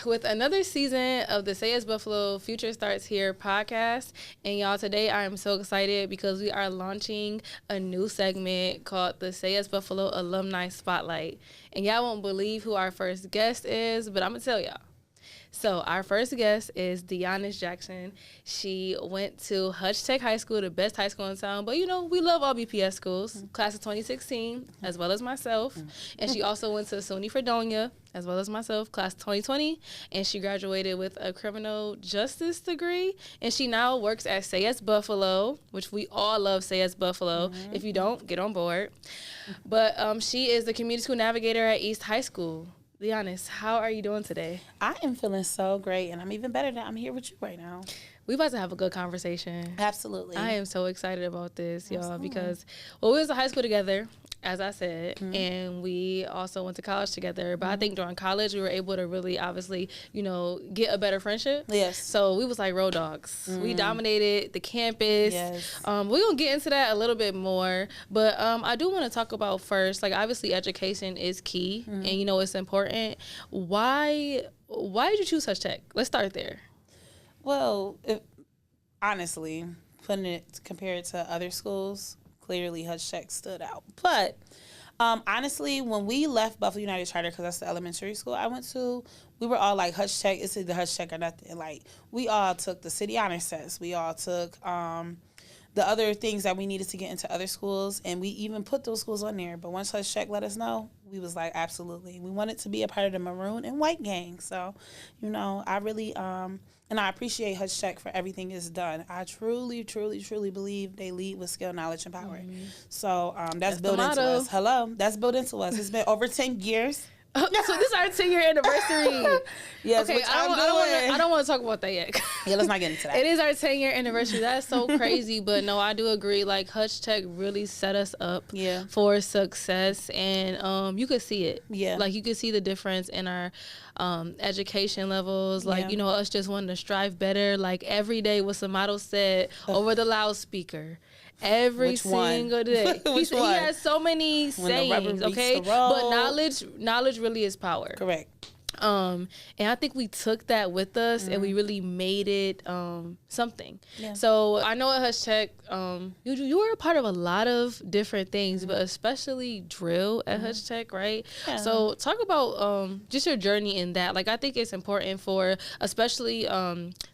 with another season of the Say Yes Buffalo Future Starts Here podcast. And y'all, today I am so excited because we are launching a new segment called the Say Yes Buffalo Alumni Spotlight. And y'all won't believe who our first guest is, but I'm going to tell y'all. So our first guest is Deoniss Jackson. She went to Hutch Tech High School, the best high school in town. But, you know, we love all BPS schools, class of 2016, as well as myself. And she also went to SUNY Fredonia, as well as myself, class of 2020. And she graduated with a criminal justice degree. And she now works at Say Yes Buffalo, which we all love Say Yes Buffalo. If you don't, get on board. But she is the community school navigator at East High School. Deoniss, how are you doing today? I am feeling so great, and I'm even better that I'm here with you right now. We about to have a good conversation. Absolutely. I am so excited about this, y'all, because, well, we was in high school together, as I said, and we also went to college together. But I think during college, we were able to really, obviously, you know, get a better friendship. Yes. So we was like road dogs. We dominated the campus. Yes. We're going to get into that a little bit more. But I do want to talk about first, like, obviously, education is key, and, you know, it's important. Why did you choose Hutch Tech? Let's start there. Well, honestly, compared to other schools, clearly Hutch Tech stood out. But honestly, when we left Buffalo United Charter, because that's the elementary school I went to, we were all like, Hutch Tech, it's either Hutch Tech or nothing. Like, we all took the city honor test. We all took the other things that we needed to get into other schools, and we even put those schools on there. But once Hutch Tech let us know, we was like, absolutely. We wanted to be a part of the maroon and white gang. So, you know, I really, and I appreciate Hutch Tech for everything it's done. I truly, truly, truly believe they lead with skill, knowledge, and power. So that's built into us. That's built into us. It's been over 10 years. So this is our 10-year anniversary. Yes, okay, which I don't want to talk about that yet. Yeah, let's not get into that. It is our 10-year anniversary. That's so crazy. But no, I do agree. Like, Hutch Tech really set us up for success. And you could see it. Yeah. Like, you could see the difference in our education levels. Like, you know, us just wanting to strive better. Like, every day was some motto said over the loudspeaker. Every single day. He has so many sayings, okay? But knowledge really is power. Correct. And I think we took that with us and we really made it something. Yeah. So I know at Hutch Tech, you were a part of a lot of different things, but especially drill at Hutch Tech, right? Yeah. So talk about just your journey in that. Like, I think it's important for especially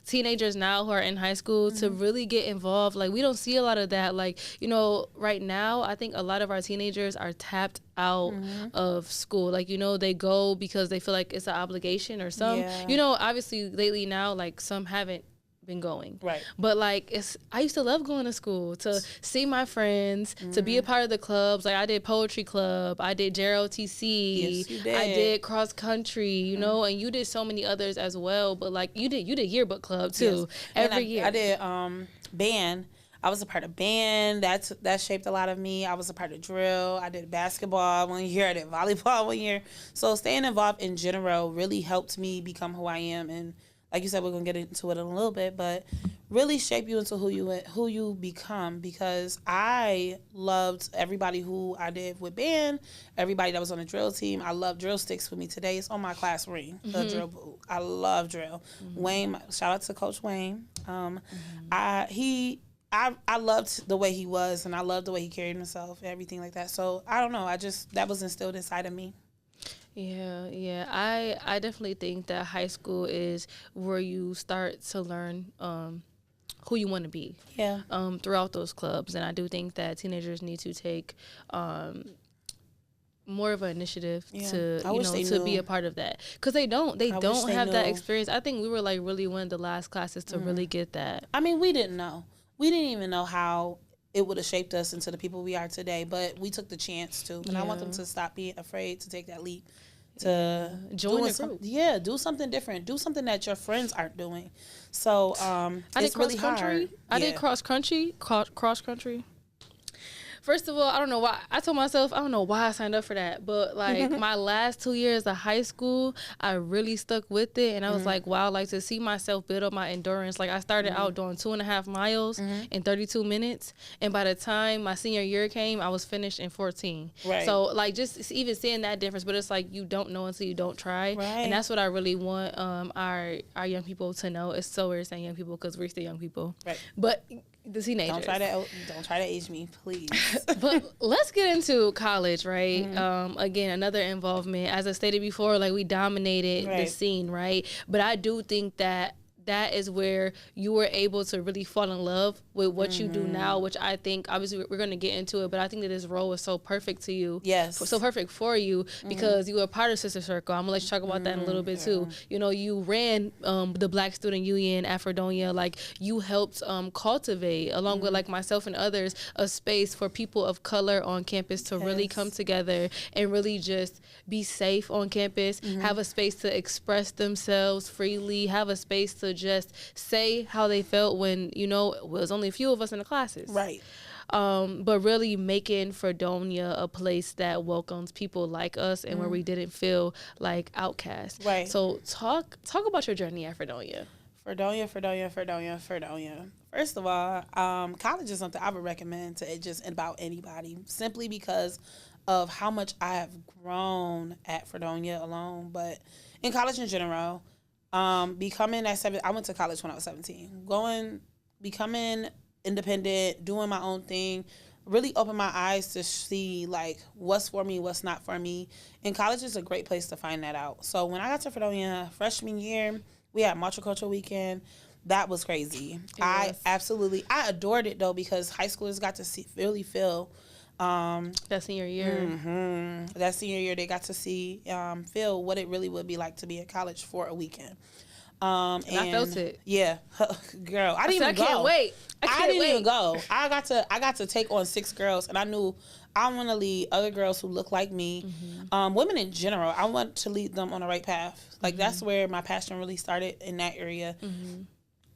teenagers now who are in high school to really get involved. Like, we don't see a lot of that. Like, you know, right now, I think a lot of our teenagers are tapped out of school. Like, you know, they go because they feel like it's an obligation or some, you know, obviously lately now, like, some haven't been going. Right. But, like, I used to love going to school, to see my friends, to be a part of the clubs. Like, I did poetry club, I did JROTC, yes, you did. I did cross country, you know, and you did so many others as well. But, like, you did yearbook club too. Yes. Every year. I did band. I was a part of band. That shaped a lot of me. I was a part of drill. I did basketball 1 year. I did volleyball 1 year. So staying involved in general really helped me become who I am. And like you said, we're going to get into it in a little bit, but really shape you into who you become, because I loved everybody who I did with band, everybody that was on the drill team. I love drill sticks with me today. It's on my class ring, the drill boot. I love drill. Wayne, shout out to Coach Wayne. I loved the way he was, and I loved the way he carried himself and everything like that. So I don't know. That was instilled inside of me. Yeah. I definitely think that high school is where you start to learn who you want to be. Yeah. Throughout those clubs, and I do think that teenagers need to take more of an initiative to be a part of that, because they don't have that experience. I think we were like really one of the last classes to really get that. I mean, we didn't know. We didn't even know how it would have shaped us into the people we are today, but we took the chance to. And I want them to stop being afraid to take that leap, to join the group. Do something different. Do something that your friends aren't doing. So it's really hard. I did cross country. First of all, I don't know why. I told myself, I don't know why I signed up for that. But, like, my last 2 years of high school, I really stuck with it. And I was like, wow, like, to see myself build up my endurance. Like, I started out doing 2.5 miles in 32 minutes. And by the time my senior year came, I was finished in 14. Right. So, like, just even seeing that difference. But it's like you don't know until you don't try. Right. And that's what I really want our young people to know. It's so weird saying young people because we're still young people. Right. But the teenagers. Don't try to age me, please. But let's get into college, right? Again, another involvement. As I stated before, like, we dominated the scene, right? But I do think that is where you were able to really fall in love with what you do now, which I think, obviously, we're going to get into it, but I think that this role is so perfect to you. Yes. So perfect for you because you were a part of Sister Circle. I'm going to let you talk about that in a little bit, too. You know, you ran the Black Student Union at Fredonia. Like, you helped cultivate, along with, like, myself and others, a space for people of color on campus to really come together and really just be safe on campus, have a space to express themselves freely, have a space to just say how they felt when, you know, it was only a few of us in the classes. Right. But really making Fredonia a place that welcomes people like us and where we didn't feel like outcasts. Right. So talk about your journey at Fredonia. Fredonia. First of all, college is something I would recommend to just about anybody, simply because of how much I have grown at Fredonia alone, but in college in general. Becoming I went to college when I was 17. Becoming independent, doing my own thing, really opened my eyes to see, like, what's for me, what's not for me. And college is a great place to find that out. So when I got to Fredonia freshman year, we had multicultural weekend. That was crazy. I adored it, though, because high schoolers got to really feel that senior year. That senior year, they got to see, feel what it really would be like to be in college for a weekend. And I felt it. Yeah, girl, I didn't even go. I can't wait. I didn't even go. I got to take on 6 girls, and I knew I want to lead other girls who look like me, women in general. I want to lead them on the right path. Like, that's where my passion really started, in that area.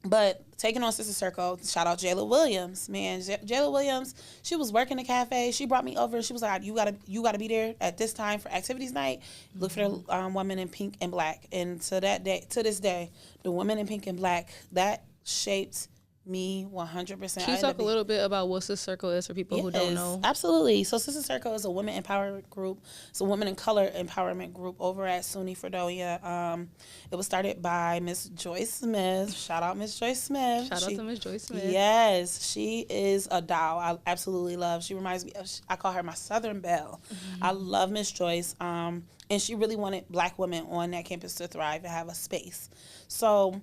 But taking on Sister Circle, shout out Jayla Williams, man. Jayla Williams, she was working the cafe. She brought me over. She was like, you gotta be there at this time for activities night. Look for the women in pink and black. And to this day, the women in pink and black, that shaped me 100%. Can you talk a little bit about what Sister Circle is for people who don't know? Absolutely. So Sister Circle is a women empowerment group. It's a women in color empowerment group over at SUNY Fredonia. It was started by Miss Joyce Smith. Shout out Miss Joyce Smith. Shout out to Miss Joyce Smith. Yes, she is a doll. I absolutely love. She reminds me of, I call her my Southern Belle. I love Miss Joyce. And she really wanted Black women on that campus to thrive and have a space. So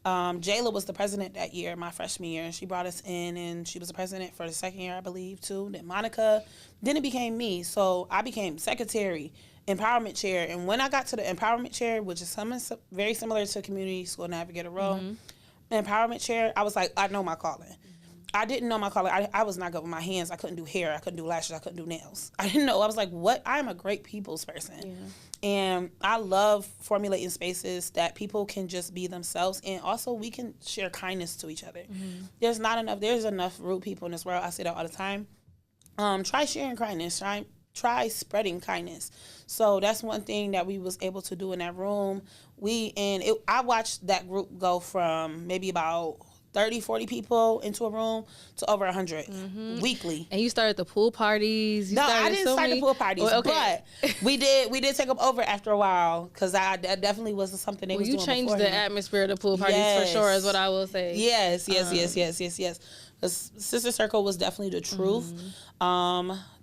Jayla was the president that year, my freshman year, and she brought us in, and she was the president for the second year, I believe, too. Then Monica, then it became me, so I became secretary, empowerment chair, and when I got to the empowerment chair, which is very similar to community school navigator role, empowerment chair, I was like, I know my calling. I didn't know my calling. I was not good with my hands. I couldn't do hair. I couldn't do lashes. I couldn't do nails. I didn't know. I was like, what? I'm a great people's person. Yeah. And I love formulating spaces that people can just be themselves. And also we can share kindness to each other. There's enough rude people in this world. I say that all the time. Try sharing kindness. Try spreading kindness. So that's one thing that we was able to do in that room. I watched that group go from maybe about 30, 40 people into a room to over 100 weekly. And you started the pool parties. I didn't start the pool parties, but we did take them over after a while, because that definitely was something they was doing beforehand. You changed the atmosphere of the pool parties for sure, is what I will say. Yes. Sister Circle was definitely the truth.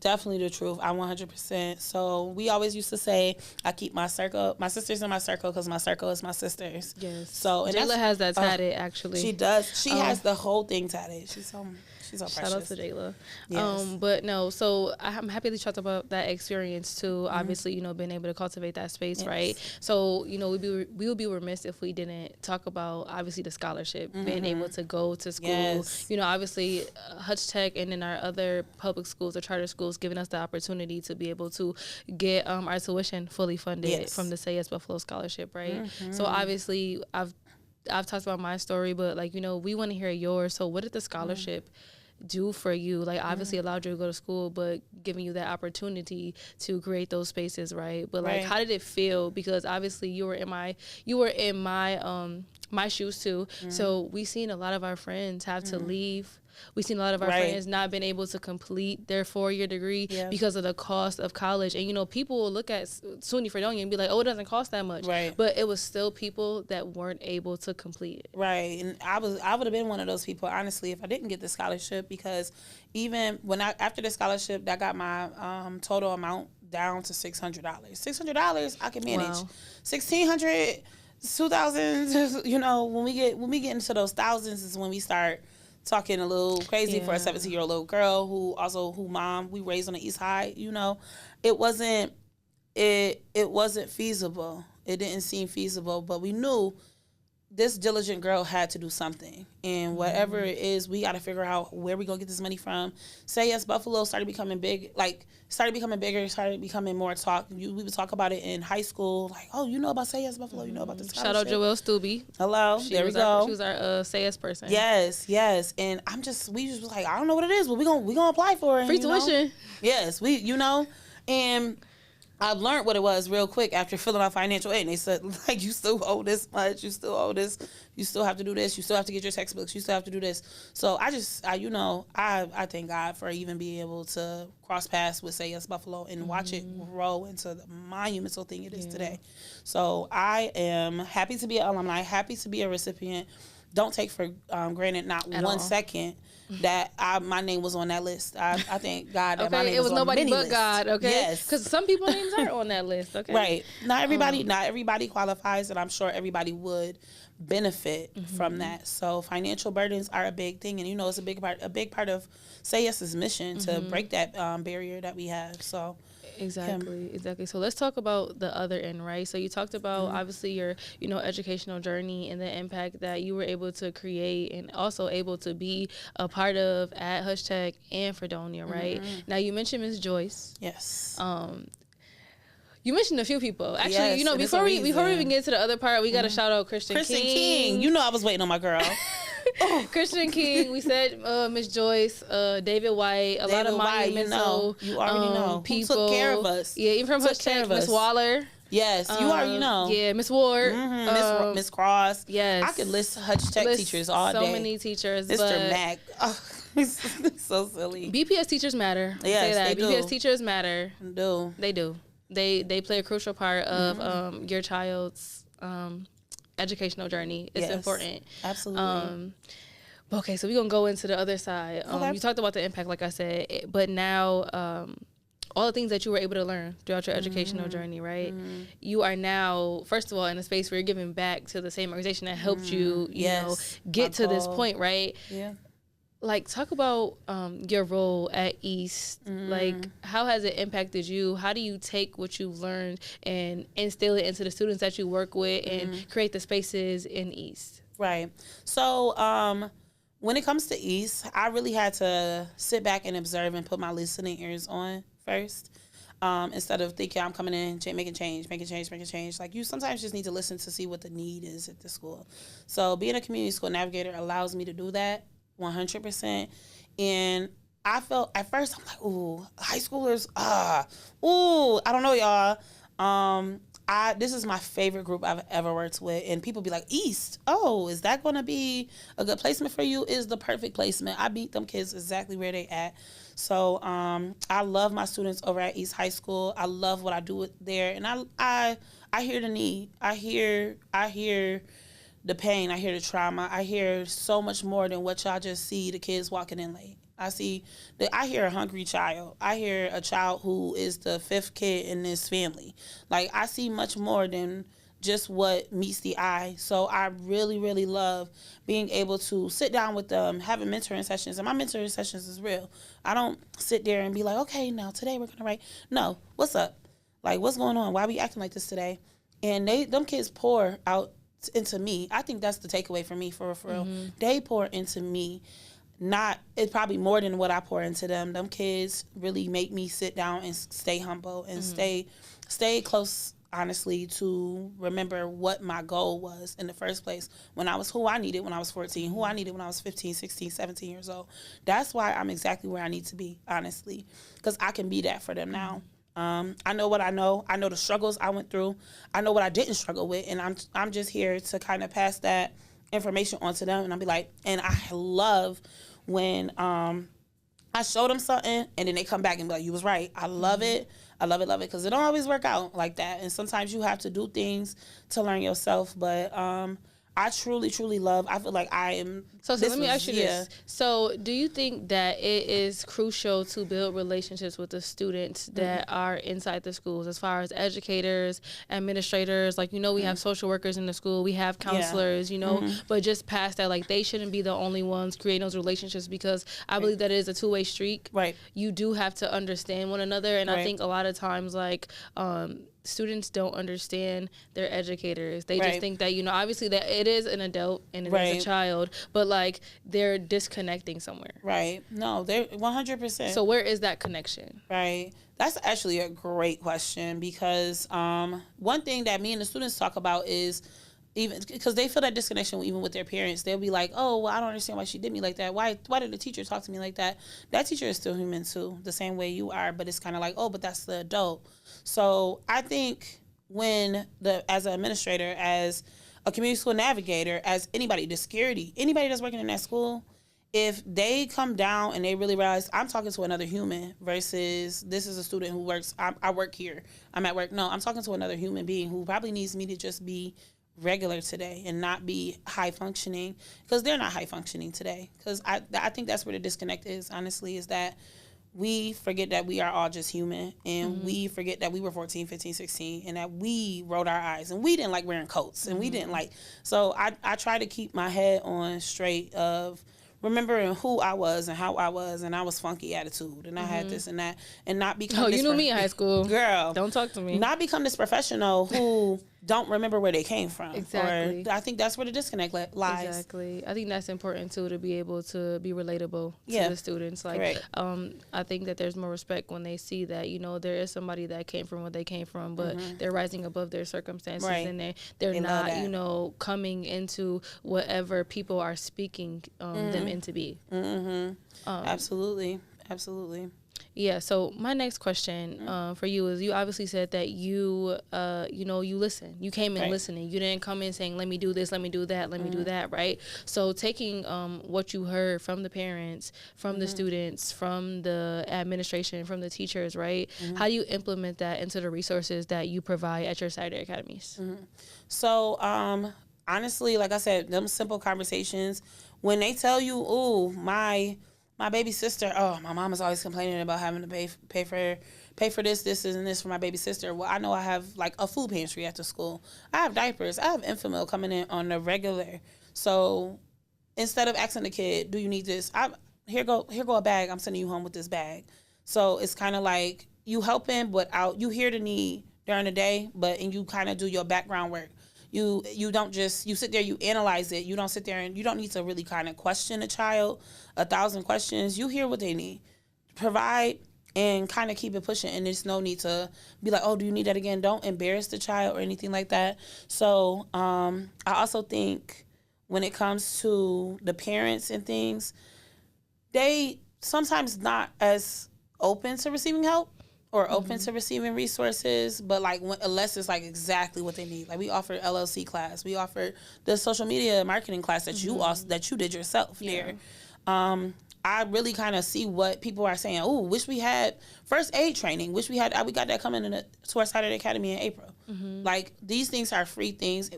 Definitely the truth. I 100%. So we always used to say, I keep my sisters in my circle, because my circle is my sisters. Yes. So Jayla has that tatted, actually. She does. She has the whole thing tatted. She's so precious. Shout out to Jayla. Yes. But no, so I'm happy to talk about that experience too. Obviously, being able to cultivate that space, right? So, we would be remiss if we didn't talk about, obviously, the scholarship, being able to go to school. Yes. Obviously, Hutch Tech and then our other public schools or charter schools giving us the opportunity to be able to get our tuition fully funded from the Say Yes Buffalo Scholarship, right? So obviously, I've talked about my story, but we want to hear yours. So what did the scholarship do for you? Like, obviously allowed you to go to school, but giving you that opportunity to create those spaces, right? But like, how did it feel? Because obviously you were in my shoes too. So we seen a lot of our friends have to leave. We've seen a lot of our friends not been able to complete their 4-year degree because of the cost of college. And, you know, people will look at SUNY Fredonia and be like, oh, it doesn't cost that much. Right. But it was still people that weren't able to complete it. Right. And I would have been one of those people, honestly, if I didn't get the scholarship, because even after the scholarship, that got my total amount down to $600. $600 I can manage. Wow. $1,600, $2,000, you know, when we get into those thousands is when we start talking a little crazy for a 17-year-old little girl who mom we raised on the East Side. You know, it wasn't feasible. It didn't seem feasible, but we knew this diligent girl had to do something, and whatever it is, we got to figure out where we gonna get this money from. Say Yes Buffalo started becoming big, started becoming more talk. We would talk about it in high school, like, oh, you know about Say Yes Buffalo, you know about this scholarship. Shout out Joelle Stubbe. Hello, there we go. She was our Say Yes person. Yes, and we just was like, I don't know what it is, but we gonna apply for it. Free tuition. Yes, and I learned what it was real quick after filling out financial aid. And they said, like, you still owe this much. You still owe this. You still have to do this. You still have to get your textbooks. You still have to do this. So I thank God for even being able to cross paths with Say Yes Buffalo and watch it grow into the monumental thing it is today. So I am happy to be an alumni, happy to be a recipient. Don't take for granted not one second that my name was on that list. I thank God that my name was on nobody but lists. God, okay? Yes. Because some people's names aren't on that list, okay? Right. Not everybody qualifies, and I'm sure everybody would benefit from that. So financial burdens are a big thing, and you know it's a big part of Say Yes's mission to break that barrier that we have. So Exactly. So let's talk about the other end, right? So you talked about obviously your, educational journey and the impact that you were able to create and also able to be a part of at Hutch Tech and Fredonia, right? Now you mentioned Miss Joyce. Yes. You mentioned a few people. Actually, before we even get to the other part, we got to shout out Christian King. You know I was waiting on my girl. Christian King, we said Miss Joyce, David White, a lot of monumental you already know people. Who took care of us. Yeah, even from Hutch Tech, Miss Waller. Yes, you already know. Yeah, Miss Ward. Miss Cross. Yes. I could list Hutch Tech teachers all day. So many teachers. Mr. Mack. Oh, it's so silly. BPS teachers matter. Yes, say that. they BPS do. teachers matter. They do. They play a crucial part of your child's educational journey. It's important. Absolutely. Okay, so we're going to go into the other side. You talked about the impact, like I said, but now all the things that you were able to learn throughout your educational journey, right? You are now, first of all, in a space where you're giving back to the same organization that helped you, get to this point, right? Yeah. Like, talk about your role at East. Like, how has it impacted you? How do you take what you've learned and instill it into the students that you work with and create the spaces in East? Right. So, when it comes to East, I really had to sit back and observe and put my listening ears on first. Instead of thinking I'm coming in, making change. Like, you sometimes just need to listen to see what the need is at the school. So being a community school navigator allows me to do that 100%. And I felt, at first, I'm like, ooh, high schoolers, I don't know, y'all. This is my favorite group I've ever worked with. And people be like, East, is that going to be a good placement for you? Is the perfect placement. I beat them kids exactly where they at. So I love my students over at East High School. I love what I do there. And I hear the need. I hear the pain. I hear the trauma. I hear so much more than what y'all just see the kids walking in late. I hear a hungry child. I hear a child who is the fifth kid in this family. Like, I see much more than just what meets the eye. So I really, really love being able to sit down with them, having mentoring sessions. And my mentoring sessions is real. I don't sit there and be like, okay, now today we're going to write. No, what's up? Like, what's going on? Why are we acting like this today? And them kids pour out into me. I think that's the takeaway for me, for real. They pour into me. It's probably more than what I pour into them. Them kids really make me sit down and stay humble and stay close honestly, to remember what my goal was in the first place when I was who I needed when I was 14, who I needed when I was 15, 16, 17 years old. That's why I'm exactly where I need to be, honestly, because I can be that for them now. I know what I know. I know the struggles I went through. I know what I didn't struggle with, and I'm just here to kind of pass that information on to them. And I'll be like, and I love when I show them something and then they come back and be like, you was right. I love it. I love it, because it don't always work out like that. And sometimes you have to do things to learn yourself. But I truly, truly love, I feel like I am. So let me ask you this. So do you think that it is crucial to build relationships with the students that are inside the schools, as far as educators, administrators? Like, we have social workers in the school, we have counselors, but just past that, like, they shouldn't be the only ones creating those relationships, because I believe that it is a two-way street. Right. You do have to understand one another. And I think a lot of times, like, students don't understand their educators. They just think that, obviously that it is an adult and it is a child, but like they're disconnecting somewhere. Right. No, they're 100%. So where is that connection? Right. That's actually a great question, because one thing that me and the students talk about is, even because they feel that disconnection even with their parents. They'll be like, oh, well, I don't understand why she did me like that. Why did the teacher talk to me like that? That teacher is still human too, the same way you are, but it's kind of like, oh, but that's the adult. So I think as an administrator, as a community school navigator, as anybody that's working in that school, if they come down and they really realize I'm talking to another human versus this is a student who works, I work here, I'm at work. No, I'm talking to another human being who probably needs me to just be regular today and not be high functioning, because they're not high functioning today. Because I think that's where the disconnect is, honestly, is that we forget that we are all just human, and we forget that we were 14, 15, 16, and that we rolled our eyes and we didn't like wearing coats, and we didn't like, so I try to keep my head on straight of remembering who I was and how I was, and I was funky attitude, and I had this and that, and not become. Oh, you knew me in high school, girl. Don't talk to me. Not become this professional who don't remember where they came from. Exactly. Or I think that's where the disconnect lies. Exactly. I think that's important too, to be able to be relatable to the students. Like, I think that there's more respect when they see that, there is somebody that came from what they came from, but they're rising above their circumstances, and they're not, coming into whatever people are speaking them into be. Absolutely. Yeah. So my next question for you is, you obviously said that you listen. You came in listening. You didn't come in saying, let me do this, let me do that, let me do that, right? So taking what you heard from the parents, from the students, from the administration, from the teachers, right? How do you implement that into the resources that you provide at your Saturday academies? So honestly, like I said, them simple conversations, when they tell you, oh, my baby sister, my mom is always complaining about having to pay for this, and this for my baby sister. Well, I know I have like a food pantry at the school. I have diapers. I have Infamil coming in on the regular. So instead of asking the kid, do you need this? Here go a bag. I'm sending you home with this bag. So it's kind of like you helping, but you hear the need during the day, and you kind of do your background work. You don't just, you sit there, you analyze it. You don't sit there and you don't need to really kind of question a child 1,000 questions. You hear what they need. Provide and kind of keep it pushing. And there's no need to be like, oh, do you need that again? Don't embarrass the child or anything like that. So I also think when it comes to the parents and things, they sometimes not as open to receiving help or open to receiving resources, but like unless it's like exactly what they need. Like we offered LLC class, we offered the social media marketing class that you did yourself there. I really kind of see what people are saying. Oh, wish we had first aid training. Wish we got that coming to our Saturday Academy in April. Like these things are free things.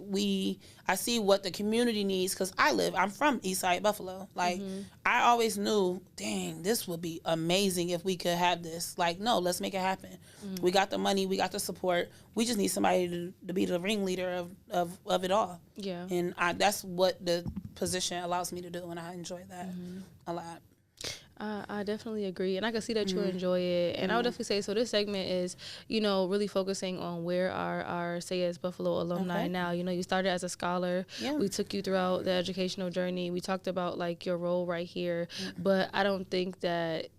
I see what the community needs, because I'm from Eastside Buffalo. Like I always knew, dang, this would be amazing if we could have this. Like, no, let's make it happen. We got the money, we got the support. We just need somebody to be the ringleader of it all. Yeah, and that's what the position allows me to do, and I enjoy that a lot. I definitely agree, and I can see that you enjoy it. And I would definitely say, so this segment is, really focusing on where our Say Buffalo alumni now. You started as a scholar. Yeah. We took you throughout the educational journey. We talked about like your role right here, but I don't think that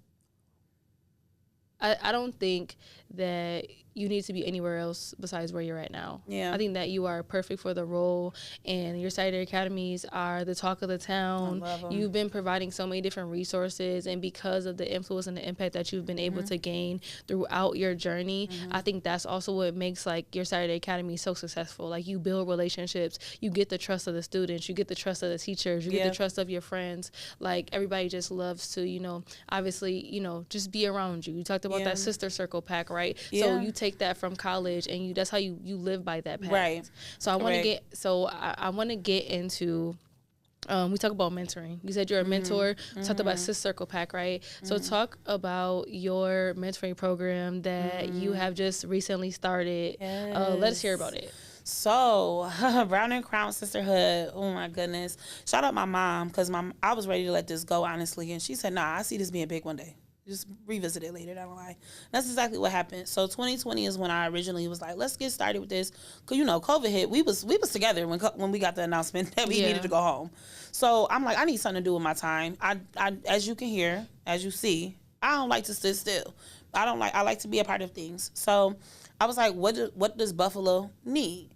you need to be anywhere else besides where you're at now. Yeah. I think that you are perfect for the role, and your Saturday Academies are the talk of the town. I love 'em. You've been providing so many different resources, and because of the influence and the impact that you've been able to gain throughout your journey, I think that's also what makes like your Saturday Academy so successful. Like, you build relationships, you get the trust of the students, you get the trust of the teachers, you get the trust of your friends. Like, everybody just loves to, you know, obviously, you know, just be around you. You talked about that sister circle pack, right? So you take that from college, and that's how you live by that path. Right. So I want to get into we talk about mentoring. You said you're a mentor. Talked about Sis Circle Pack, right? So talk about your mentoring program that you have just recently started. Let us hear about it. So, Brown and Crown Sisterhood, oh my goodness. Shout out my mom, because I was ready to let this go, honestly. And she said, nah, I see this being big one day. Just revisit it later, don't lie. That's exactly what happened. So 2020 is when I originally was like, let's get started with this. Because, you know, COVID hit. We was together when we got the announcement that we needed to go home. So I'm like, I need something to do with my time. I as you can hear, as you see, I don't like to sit still. I like to be a part of things. So I was like, what does Buffalo need?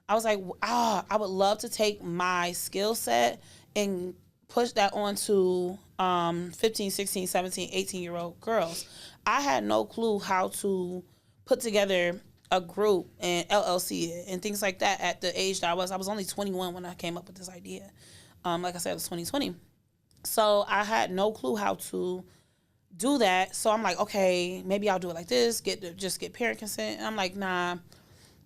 I was like, I would love to take my skill set and push that onto 15, 16, 17, 18-year-old girls. I had no clue how to put together a group and LLC and things like that at the age that I was. I was only 21 when I came up with this idea. Like I said, it was 2020. So I had no clue how to do that. So I'm like, okay, maybe I'll do it like this, just get parent consent. And I'm like, nah.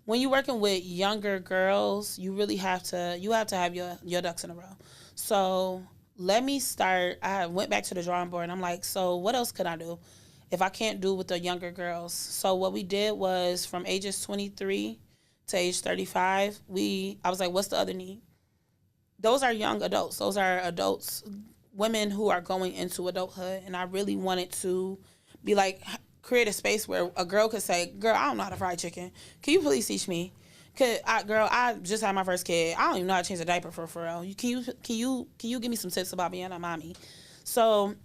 When you're working with younger girls, you really have to have your ducks in a row. So let me start. I went back to the drawing board, and I'm like, so what else could I do if I can't do with the younger girls? So what we did was, from ages 23 to age 35, I was like, what's the other need? Those are young adults. Those are adults, women who are going into adulthood. And I really wanted to be like, create a space where a girl could say, girl, I don't know how to fry chicken. Can you please teach me? Girl, I just had my first kid. I don't even know how to change a diaper for real. Can you give me some tips about being a mommy? So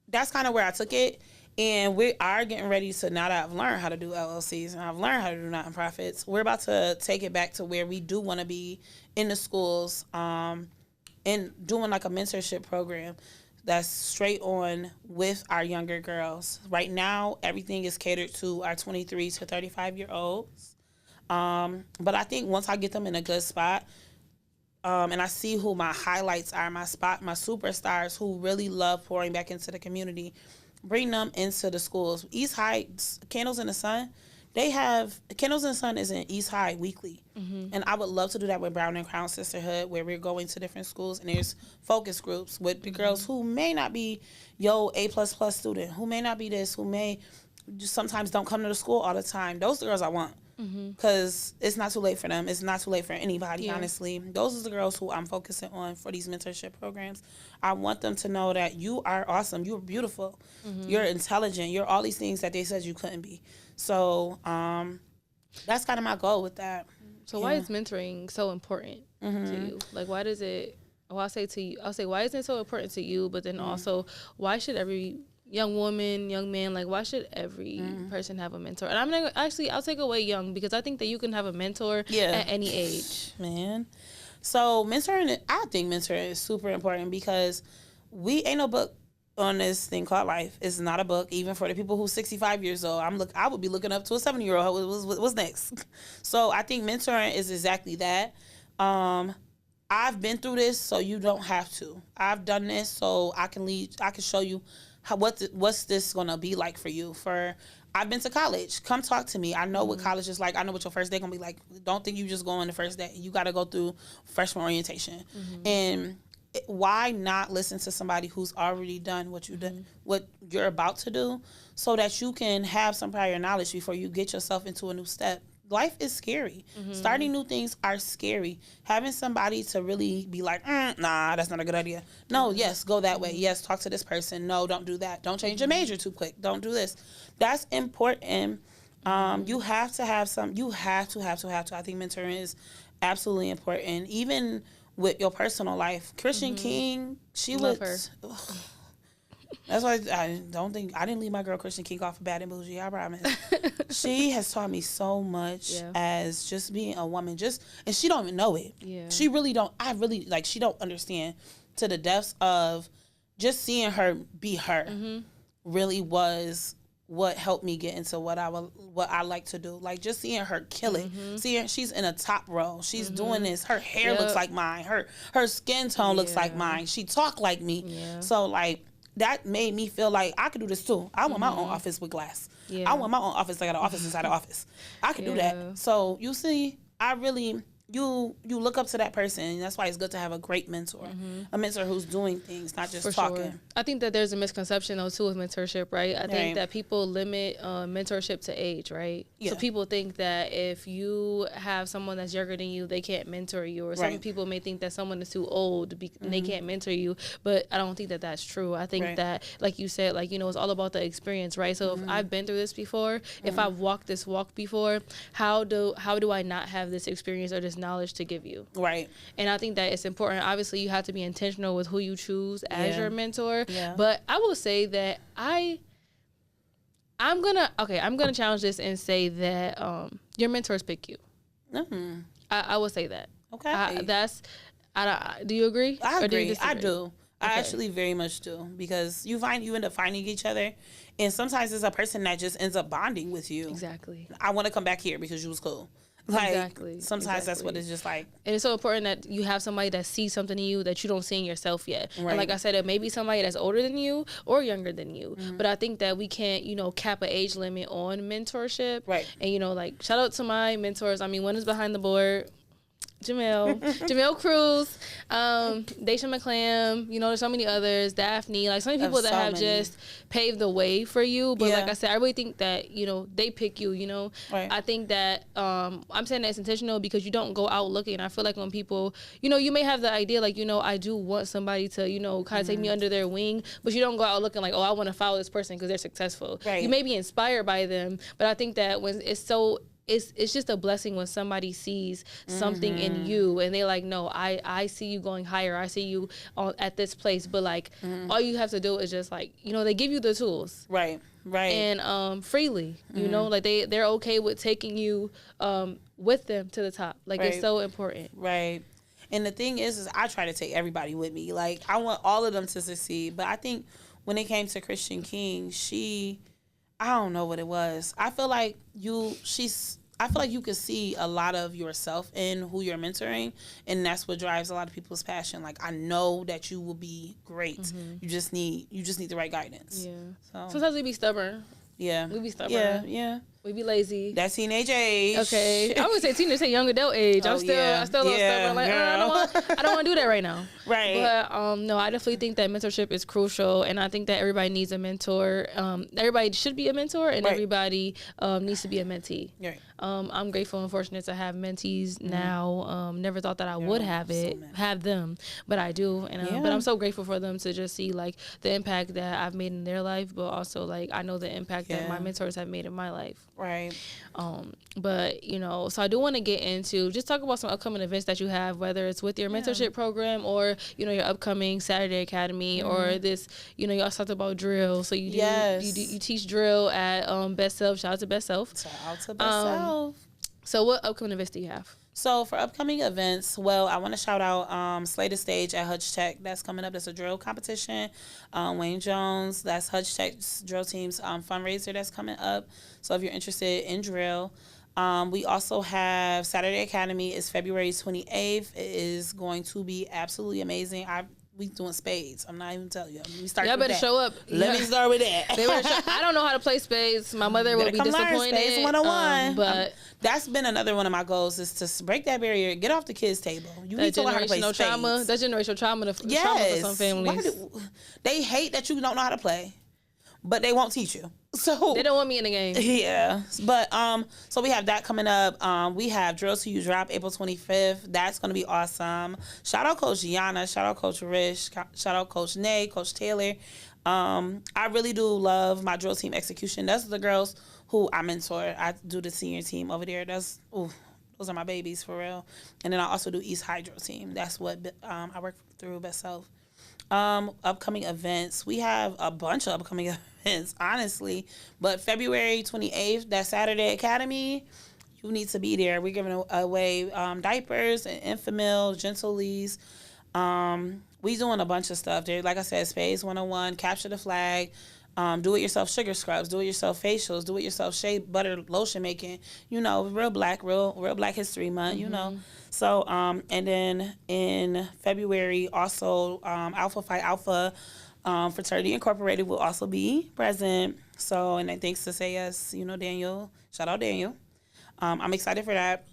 that's kind of where I took it. And we are getting ready to, now that I've learned how to do LLCs and I've learned how to do nonprofits, we're about to take it back to where we do want to be in the schools and doing like a mentorship program that's straight on with our younger girls. Right now, everything is catered to our 23 to 35-year-olds. But I think once I get them in a good spot, and I see who my highlights are, my superstars who really love pouring back into the community, bring them into the schools. East High, Candles in the Sun, they have, Candles in the Sun is in East High weekly. And I would love to do that with Brown and Crown Sisterhood, where we're going to different schools and there's focus groups with the girls who may not be A++ student, who may not be this, who may just sometimes don't come to the school all the time. Those are the girls I want. Because it's not too late for them. It's not too late for anybody, honestly. Those are the girls who I'm focusing on for these mentorship programs. I want them to know that you are awesome. You're beautiful. You're intelligent. You're all these things that they said you couldn't be. So that's kind of my goal with that. So why is mentoring so important to you? Like, why does it, I'll say, why is it so important to you? But then also, why should every young woman, young man, like, why should every person have a mentor? And I'll take away young, because I think that you can have a mentor at any age. Man. So mentoring, I think mentoring is super important, because ain't no book on this thing called life. It's not a book, even for the people who's 65 years old. I would be looking up to a 70-year-old. What's next? So I think mentoring is exactly that. I've been through this, so you don't have to. I've done this, so I can show you what's this gonna be like for you. I've been to college. Come talk to me. I know what college is like. I know what your first day gonna be like. Don't think you just go on the first day. You gotta go through freshman orientation. And why not listen to somebody who's already done what what you're about to do, so that you can have some prior knowledge before you get yourself into a new step. Life is scary. Starting new things are scary. Having somebody to really be like, nah, that's not a good idea. No, yes, go that way. Yes, talk to this person. No, don't do that. Don't change your major too quick. Don't do this. That's important. You have to have you have to. I think mentoring is absolutely important. Even with your personal life. Christian King, she Love would. her. That's why I didn't leave my girl Christian King off of Bad and Bougie, I promise. She has taught me so much as just being a woman, and she don't even know it. Yeah. She really don't, she don't understand to the depths of just seeing her be her really was what helped me get into what I like to do. Like just seeing her kill it. Seeing she's in a top row. She's doing this. Her hair looks like mine. Her skin tone looks like mine. She talk like me. Yeah. So like that made me feel like I could do this too. I want my own office with glass. Yeah. I want my own office. I got an office inside the office. I can do that. So you see, I really you look up to that person, and that's why it's good to have a great mentor, a mentor who's doing things, not just talking. Sure. I think that there's a misconception though too with mentorship, right? I think that people limit mentorship to age, right? Yeah. So people think that if you have someone that's younger than you, they can't mentor you, or some people may think that someone is too old and they can't mentor you, but I don't think that that's true. I think that, like you said, like, you know, it's all about the experience, right? So if I've been through this before, if I've walked this walk before, how do I not have this experience or this knowledge to give you? Right. And I think that it's important. Obviously, you have to be intentional with who you choose as your mentor. Yeah. But I will say that I'm gonna challenge this and say that your mentors pick you. Mm-hmm. I will say that. Okay. Do you agree? I agree. I do. Okay. I actually very much do, because you end up finding each other, and sometimes it's a person that just ends up bonding with you. Exactly. I want to come back here because you was cool. Like, exactly. Sometimes that's what it's just like. And it's so important that you have somebody that sees something in you that you don't see in yourself yet. Right. And like I said, it may be somebody that's older than you or younger than you. Mm-hmm. But I think that we can't, cap an age limit on mentorship. Right. And, like, shout out to my mentors. I mean, one is behind the board. Jamel Cruz, Daisha McClam, there's so many others, Daphne, like so many people that have just paved the way for you. But like I said, I really think that, they pick you, Right. I think that I'm saying that it's intentional because you don't go out looking. I feel like when people, you may have the idea like, I do want somebody to, kind of take me under their wing, but you don't go out looking like, oh, I want to follow this person because they're successful. Right. You may be inspired by them, but I think that when it's just a blessing when somebody sees something in you and they're like, no, I see you going higher. I see you at this place. But like, all you have to do is just like, they give you the tools. Right. Right. And freely, like they're okay with taking you with them to the top. Like it's so important. Right. And the thing is I try to take everybody with me. Like I want all of them to succeed. But I think when it came to Christian King, I don't know what it was. I feel like you could see a lot of yourself in who you're mentoring, and that's what drives a lot of people's passion. Like I know that you will be great. Mm-hmm. You just need the right guidance. Yeah. So sometimes we be stubborn. Yeah. We be stubborn. Yeah. Yeah. We be lazy. That teenage age. Okay. I would say teenage, say young adult age. I still a little stubborn. Like, I don't want to do that right now. Right. But no, I definitely think that mentorship is crucial, and I think that everybody needs a mentor. Everybody should be a mentor, and everybody needs to be a mentee. Right. I'm grateful and fortunate to have mentees now. Never thought that I would have them, but I do. And but I'm so grateful for them to just see like the impact that I've made in their life, but also like I know the impact that my mentors have made in my life. Right. But so I do want to get into just talk about some upcoming events that you have, whether it's with your mentorship program or your upcoming Saturday Academy or this. Y'all talked about drill, so you you teach drill at Best Self. Shout out to Best Self. Shout out to Best Self. So what upcoming events do you have? So for upcoming events, well, I want to shout out Slay the Stage at Hutch Tech. That's coming up. That's a drill competition. Wayne Jones, that's Hutch Tech's drill team's fundraiser that's coming up. So if you're interested in drill. We also have Saturday Academy. It's February 28th. It is going to be absolutely amazing. We doing spades. I'm not even telling you. Let me start. Y'all better show up. Let me start with that. I don't know how to play spades. My mother will be disappointed. Spades 101. But that's been another one of my goals is to break that barrier. Get off the kids' table. You need to learn how to play spades. That's generational trauma. Trauma for some families. They hate that you don't know how to play, but they won't teach you. So they don't want me in the game. Yeah. But so we have that coming up. We have Drill to You Drop April 25th. That's gonna be awesome. Shout out Coach Gianna, shout out Coach Rish, shout out Coach Nay, Coach Taylor. I really do love my drill team execution. Those are the girls who I mentor. I do the senior team over there. Those are my babies for real. And then I also do East High drill team. That's what I work through Best Self. Upcoming events. We have a bunch of upcoming events, honestly. But February 28th, that Saturday Academy, you need to be there. We're giving away diapers and Enfamil, Gentle-Lees. We doing a bunch of stuff there. Like I said, Spades 101, Capture the Flag, do-it-yourself sugar scrubs, do-it-yourself facials, do-it-yourself shea butter lotion making. You know, real Black History Month. You know. So and then in February also Alpha Phi Alpha Fraternity Incorporated will also be present. So and then thanks to Say Yes, you know, Daniel. Shout out Daniel. I'm excited for that.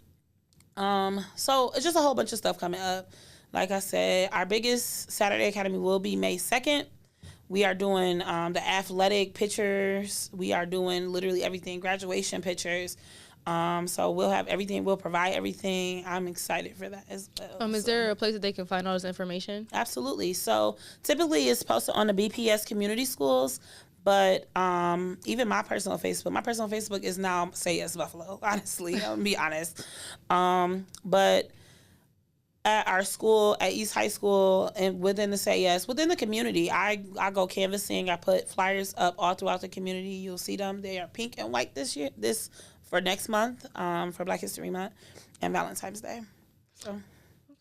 So it's just a whole bunch of stuff coming up. Like I said, our biggest Saturday Academy will be May 2nd. We are doing the athletic pictures. We are doing literally everything, graduation pictures. So we'll have everything. We'll provide everything. I'm excited for that as well. Is there a place that they can find all this information? Absolutely. So typically it's posted on the BPS community schools, but even my personal Facebook is now Say Yes Buffalo, honestly. I'll be honest. But at our school, at East High School, and within the Say Yes, within the community, I go canvassing. I put flyers up all throughout the community. You'll see them. They are pink and white this for next month, for Black History Month and Valentine's Day. So.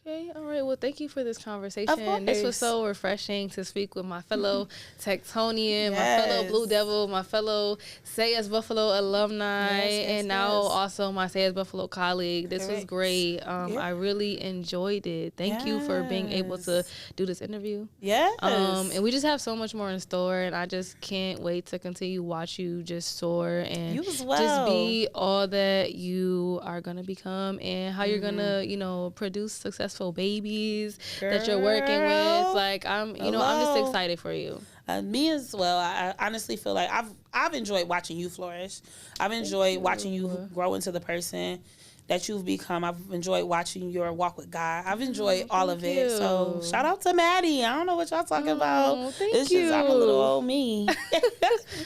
Okay, all right. Well, thank you for this conversation. This was so refreshing to speak with my fellow Tectonian, my fellow Blue Devil, my fellow Say Yes Buffalo alumni, and now also my Say Yes Buffalo colleague. This was great. I really enjoyed it. Thank you for being able to do this interview. Yes. And we just have so much more in store, and I just can't wait to continue to watch you just soar and you as well. Just be all that you are going to become and how you're going to, you know, produce successful babies that you're working with. Like I'm just excited for you. Me as well. I honestly feel like I've enjoyed watching you flourish. I've enjoyed watching you grow into the person that you've become. I've enjoyed watching your walk with God. I've enjoyed all of it. So shout out to Maddie. I don't know what y'all talking about. Thank you. I'm a little old me.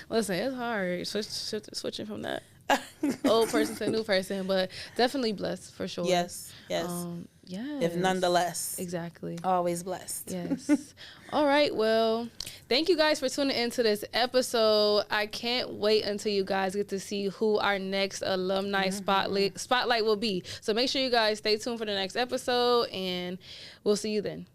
Listen, it's hard switching from that old person to new person, but definitely blessed for sure. Yes. Yes. If nonetheless. Exactly. Always blessed. Yes. All right. Well, thank you guys for tuning into this episode. I can't wait until you guys get to see who our next alumni spotlight will be. So make sure you guys stay tuned for the next episode, and we'll see you then.